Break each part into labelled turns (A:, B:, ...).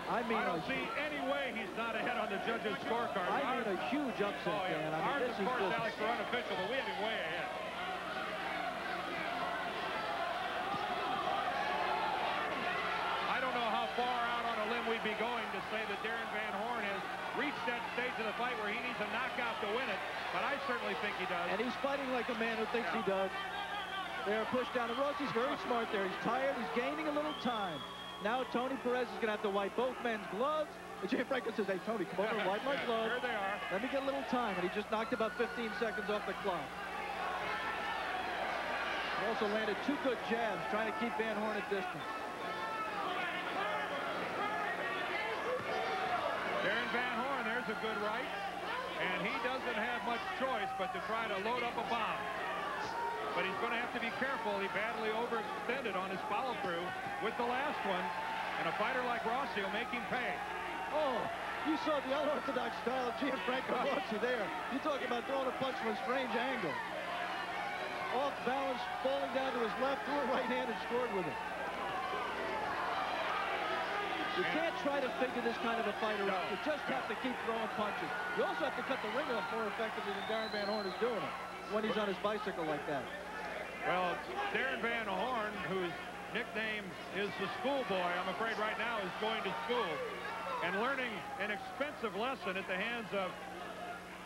A: I
B: don't see any way he's not ahead on the judges' scorecard.
A: I mean a huge upset, Dan. I mean,
B: ours, of course, Alex, are unofficial, but we have him way ahead. I don't know how far out on a limb we'd be going to say that Darren Van Horn has reached that stage of the fight where he needs a knockout to win it, but I certainly think he does.
A: And he's fighting like a man who thinks he does. They're pushed down. And Rossi's very smart there. He's tired. He's gaining a little time. Now Tony Perez is going to have to wipe both men's gloves. And Jay Franco says, hey, Tony, come over and wipe my gloves.
B: Here they are.
A: Let me get a little time. And he just knocked about 15 seconds off the clock. He also landed 2 good jabs trying to keep Van Horn at distance.
B: Darren Van Horn, there's a good right. And he doesn't have much choice but to try to load up a bomb. But he's going to have to be careful. He badly overextended on his follow-through with the last one. And a fighter like Rossi will make him pay.
A: Oh, you saw the unorthodox style of Gianfranco Rossi there. You talk about throwing a punch from a strange angle. Off balance, falling down to his left, threw a right hand and scored with it. You can't try to figure this kind of a fighter out. You just have to keep throwing punches. You also have to cut the ring off more effectively than Darren Van Horn is doing it when he's on his bicycle like that.
B: Well, Darren Van Horn, whose nickname is the schoolboy, I'm afraid right now is going to school and learning an expensive lesson at the hands of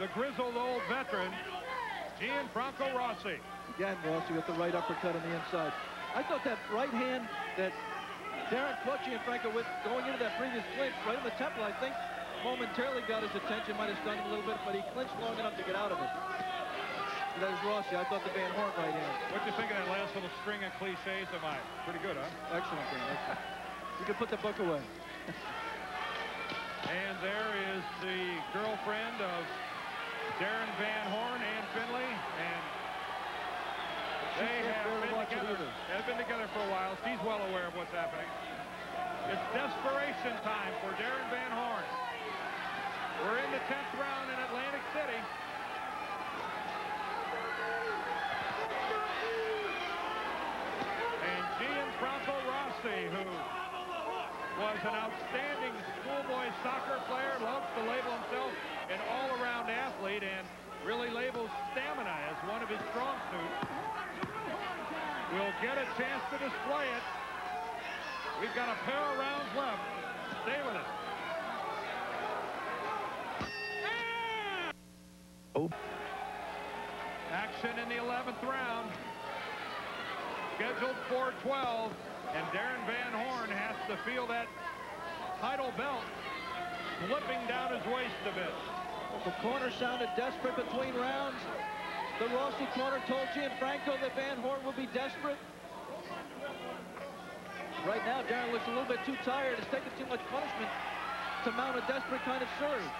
B: the grizzled old veteran, Gianfranco Rossi.
A: Again, Rossi with the right uppercut on the inside. I thought that right hand that Darren caught Gianfranco with going into that previous clinch right in the temple, I think momentarily got his attention, might have stunned him a little bit, but he clinched long enough to get out of it. That is Rossi. I thought the Van Horn right hand.
B: What'd you think of that last little string of cliches of mine? Pretty good, huh?
A: Excellent, Dan. Excellent. You can put the book away.
B: And there is the girlfriend of Darren Van Horn, Ann Finley, and they have been together for a while. She's well aware of what's happening. It's desperation time for Darren Van Horn. We're in the 10th round in Atlantic City. And Gianfranco Rossi, who was an outstanding schoolboy soccer player, loves to label himself an all-around athlete, and really labels stamina as one of his strong suits, will get a chance to display it. We've got a pair of rounds left. Stay with us.
A: Oh.
B: Action in the 11th round. Scheduled for 12. And Darren Van Horn has to feel that title belt slipping down his waist a bit.
A: The corner sounded desperate between rounds. The Rossi corner told Gianfranco that Van Horn will be desperate. Right now, Darren looks a little bit too tired. It's taken too much punishment to mount a desperate kind of surge.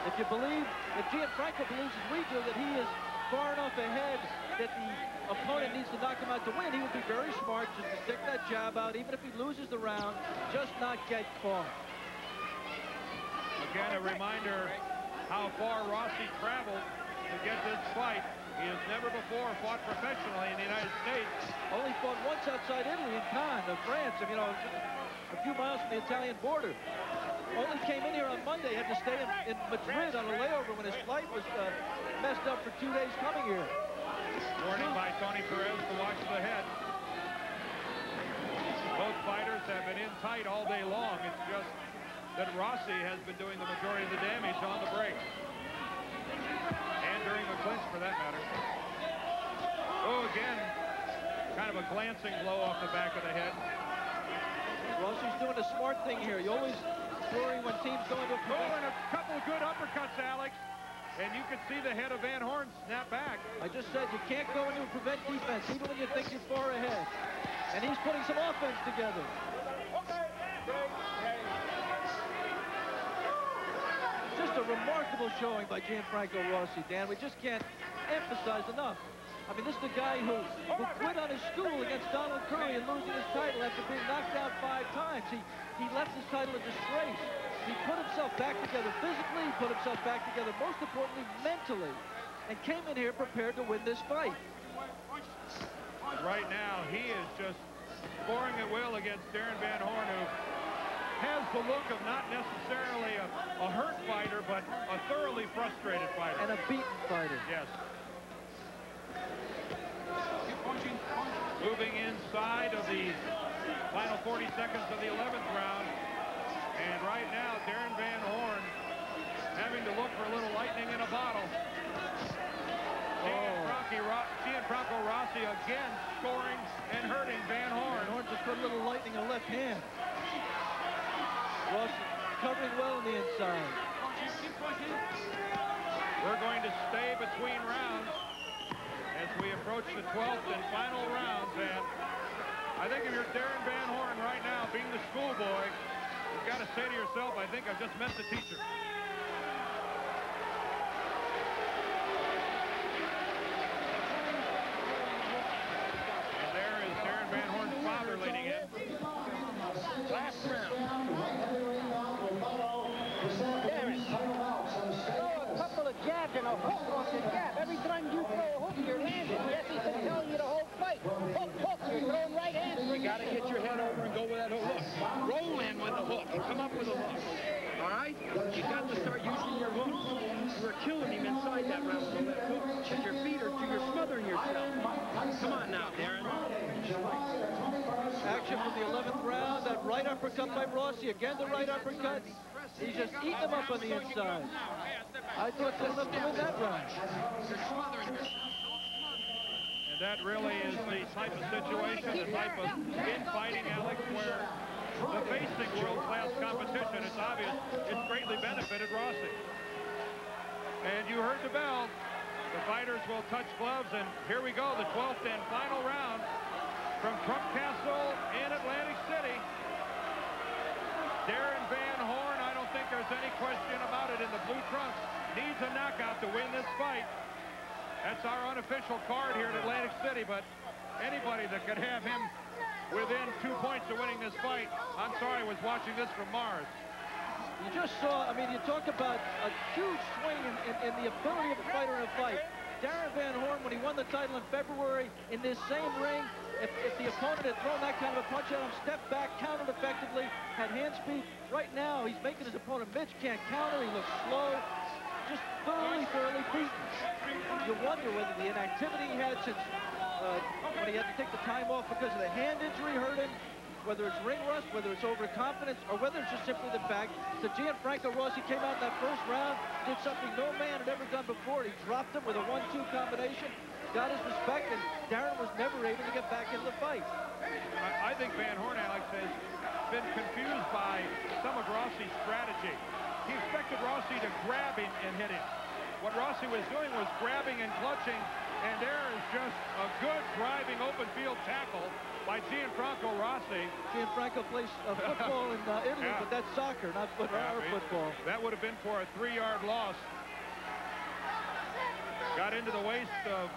A: If you believe, if Gianfranco believes as we do that he is far enough ahead that the opponent needs to knock him out to win, he would be very smart just to stick that jab out, even if he loses the round, just not get caught.
B: Again, a reminder how far Rossi traveled to get this fight. He has never before fought professionally in the United States.
A: Only fought once outside Italy in Cannes, France, you know, a few miles from the Italian border. Only came in here on Monday, had to stay in Madrid on a layover when his flight was messed up for 2 days coming here.
B: Warning by Tony Perez to watch the head. Both fighters have been in tight all day long. It's just that Rossi has been doing the majority of the damage on the break. And during the clinch, for that matter. Oh, again, kind of a glancing blow off the back of the head.
A: Rossi's doing a smart thing here. You always worry when teams go into a...
B: Oh, and a couple of good uppercuts, Alex. And you can see the head of Van Horn snap back.
A: I just said you can't go into a prevent defense, even when you think you're far ahead. And he's putting some offense together. Just a remarkable showing by Gianfranco Rossi, Dan. We just can't emphasize enough. I mean, this is the guy who quit on his school against Donald Curry and losing his title after being knocked out 5 times. He left his title in disgrace. He put himself back together physically, he put himself back together, most importantly, mentally, and came in here prepared to win this fight.
B: Right now, he is just scoring at will against Darren Van Horn, who the look of not necessarily a hurt fighter, but a thoroughly frustrated fighter.
A: And a beaten fighter.
B: Yes. Moving inside of the final 40 seconds of the 11th round. And right now, Darren Van Horn having to look for a little lightning in a bottle. Gianfranco Rossi again scoring and hurting Van Horn.
A: Van Horn just put a little lightning in the left hand. Rossi covering well on the inside.
B: We're going to stay between rounds as we approach the 12th and final rounds. And I think if you're Darren Van Horn right now, being the schoolboy, you've got to say to yourself, I think I've just met the teacher. And there is Darren Van Horn's father leading in.
C: Last round. Darren, throw a couple of jabs and a hook off the jab. Every time you throw a hook, you're landing. Jesse's been telling you the whole fight. Hook, hook, you're throwing right hands.
D: You got to get your head over and go with that hook. Roll in with the hook and come up with a hook. All right? You got to start using your hook. You were killing him inside that round with that hook. But your feet you're smothering yourself. Come on now, Darren.
A: Action from the 11th round. That right uppercut by Rossi. Again, the right uppercut. He's just eating them up on the inside. I thought that's enough to win that round.
B: And that really is the type of situation, the type of infighting, Alex, where the facing world-class competition, it's obvious, it's greatly benefited Rossi. And you heard the bell. The fighters will touch gloves, and here we go, the 12th and final round from Trump Castle in Atlantic City. Darren Van Horn, I don't think there's any question about it, in the blue trunks, needs a knockout to win this fight. That's our unofficial card here at Atlantic City, but anybody that could have him within 2 points of winning this fight, I'm sorry, was watching this from Mars.
A: You just saw, I mean, you talk about a huge swing in the ability of a fighter in a fight. Darren Van Horn, when he won the title in February, in this same ring, if the opponent had thrown that kind of a punch at him, stepped back, countered effectively, had hand speed. Right now, he's making his opponent, Mitch, can't counter. He looks slow, just thoroughly beaten. You wonder whether the inactivity he had since when he had to take the time off because of the hand injury hurt him, whether it's ring rust, whether it's overconfidence, or whether it's just simply the fact that Gianfranco Rossi came out in that first round, did something no man had ever done before. He dropped him with a 1-2 combination, got his respect, and Darren was never able to get back into the fight.
B: I think Van Horn, Alex, has been confused by some of Rossi's strategy. He expected Rossi to grab him and hit him. What Rossi was doing was grabbing and clutching, and there is just a good driving open field tackle by Gianfranco Rossi.
A: Gianfranco plays football in Italy, but that's soccer, not football.
B: That would have been for a 3-yard loss. Got into the waist of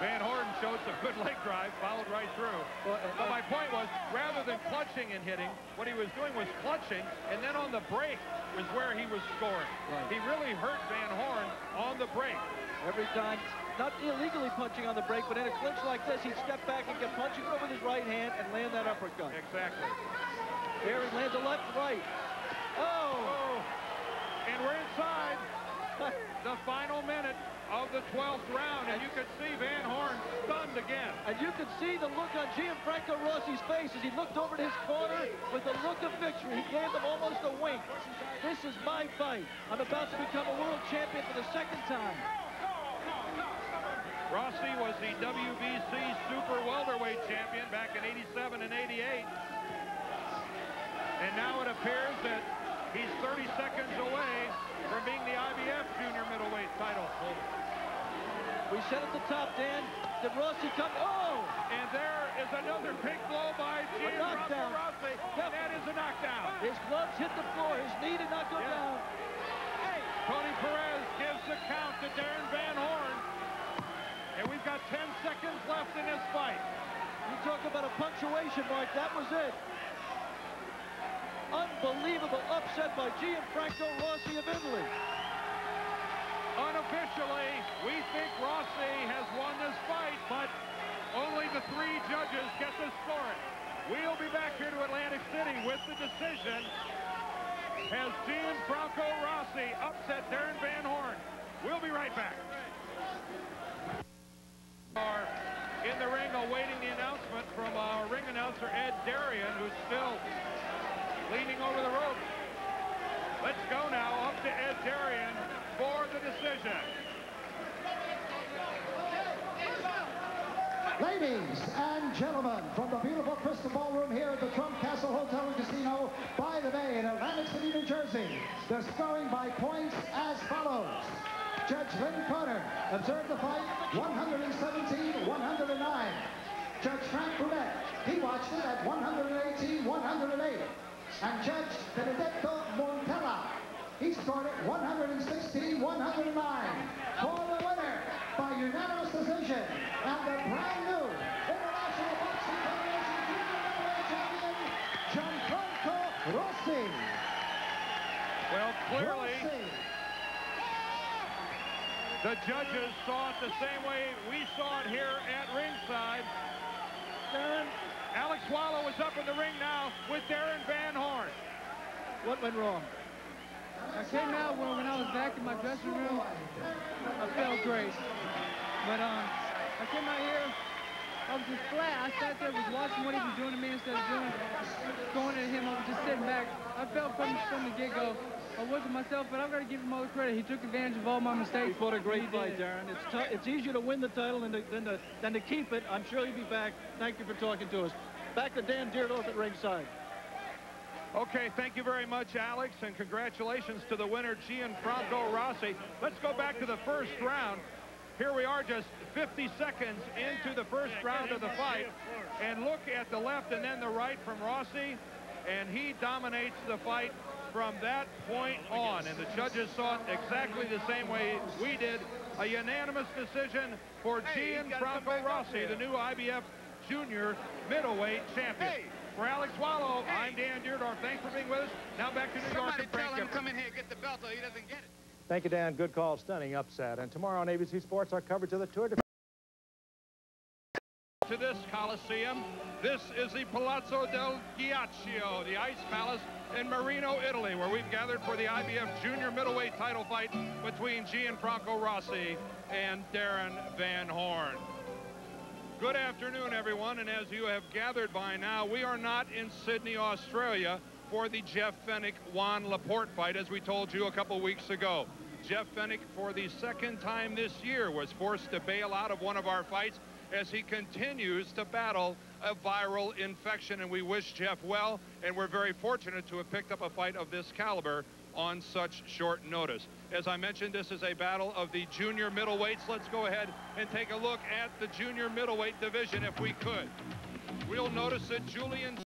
B: Van Horn, showed some good leg drive, followed right through. But my point was, rather than clutching and hitting, what he was doing was clutching, and then on the break was where he was scoring. Right. He really hurt Van Horn on the break.
A: Every time, not illegally punching on the break, but in a clinch like this, he'd step back and get punching over with his right hand and land that uppercut.
B: Exactly.
A: Here he lands a left, right. Oh!
B: And we're inside the final minute of the 12th round, and you could see Van Horn stunned again.
A: And you could see the look on Gianfranco Rossi's face as he looked over to his corner with the look of victory. He gave them almost a wink. This is my fight. I'm about to become a world champion for the second time.
B: Rossi was the WBC Super Welterweight champion back in '87 and '88. And now it appears that he's 30 seconds away from being the IBF junior middleweight title holder.
A: We said at the top, Dan, did Rossi come? Oh!
B: And there is another big blow by Gianfranco Rossi.
A: Yep.
B: That is a knockdown.
A: His gloves hit the floor. His knee did not go down.
B: Hey! Tony Perez gives the count to Darren Van Horn. And we've got 10 seconds left in this fight.
A: You talk about a punctuation mark. That was it. Unbelievable upset by Gianfranco Rossi of Italy.
B: Unofficially, we think Rossi has won this fight, but only the 3 judges get to score it. We'll be back here to Atlantic City with the decision has Gianfranco Rossi upset Darren Van Horn. We'll be right back. Are in the ring awaiting the announcement from our ring announcer Ed Darian, who's still leaning over the rope. Let's go now up to Ed Darian for the decision.
E: Ladies and gentlemen, from the beautiful Crystal Ballroom here at the Trump Castle Hotel and Casino by the Bay in Atlantic City, New Jersey, the scoring by points as follows. Judge Lynn Carter observed the fight 117-109. Judge Frank Boulet, he watched it at 118-108. And Judge Benedetto Montella, he scored it 116-109. For the winner by unanimous decision and the brand new International Boxing Federation Junior Middleweight Champion, Gianfranco Rossi.
B: Well, clearly, the judges saw it the same way we saw it here at ringside. Alex Wallow is up in the ring now with Darren Van Horn.
A: What went wrong?
F: I came out when I was back in my dressing room. I felt great. But I came out here, I was just flat. I sat there, was watching what he was doing to me instead of going at him. I was just sitting back. I felt from the get-go, I wasn't myself, but I've got to give him all the credit. He took advantage of all my mistakes.
A: He fought a great fight, Darren. It's easier to win the title than to keep it. I'm sure he'll be back. Thank you for talking to us. Back to Dan Dierdorf at ringside.
B: Okay, thank you very much, Alex, and congratulations to the winner, Gianfranco Rossi. Let's go back to the first round. Here we are just 50 seconds into the first round of the fight. And look at the left and then the right from Rossi, and he dominates the fight from that point on. And the judges saw it exactly the same way we did. A unanimous decision for Gianfranco Rossi, the new IBF Junior Middleweight Champion. For Alex Wallow, I'm Dan Dierdorf. Thanks for being with us. Now back to New York and Frank Gifford.
D: Come in here, get the belt, so he doesn't get it.
G: Thank you, Dan. Good call. Stunning upset. And tomorrow on ABC Sports, our coverage of the Tour de...
B: To this Coliseum, this is the Palazzo del Ghiaccio, the Ice Palace in Marino, Italy, where we've gathered for the IBF Junior Middleweight title fight between Gianfranco Rossi and Darren Van Horn. Good afternoon, everyone, and as you have gathered by now, we are not in Sydney, Australia for the Jeff Fennick-Juan Laporte fight, as we told you a couple weeks ago. Jeff Fennick, for the second time this year, was forced to bail out of one of our fights as he continues to battle a viral infection, and we wish Jeff well, and we're very fortunate to have picked up a fight of this caliber on such short notice. As I mentioned, this is a battle of the junior middleweights. Let's go ahead and take a look at the junior middleweight division if we could. We'll notice that Julian